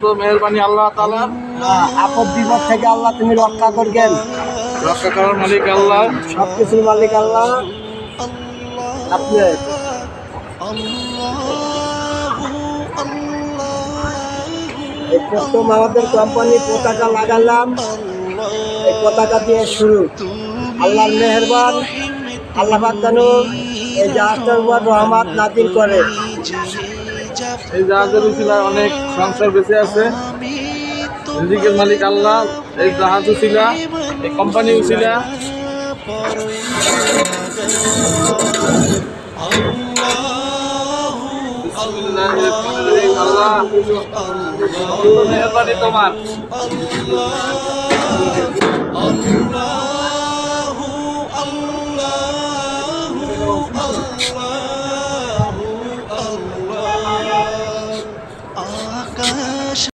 তো মেহেরবানি আল্লাহ তাআলার, আপদ বিপদ থেকে আল্লাহ তুমি রক্ষা করবেন। রক্ষা করার মালিক আল্লাহ, সবকিছুর মালিক আল্লাহ। আপনি এই প্রথম আমাদের কোম্পানির পতাকা লাগালাম, এই পতাকা দিয়ে শুরু। আল্লাহর মেহেরবান, আল্লাহ পাক যেন এই জাহাজটার উপর রহমত নাযিল করে। এই জাহাজের উসিলায় অনেক সংসার বেঁচে আছে। রিজিকের মালিক আল্লাহ, এই জাহাজ উসিলা, এই কোম্পানি উসিলা। আল্লাহ মেহেরবানি তোমার।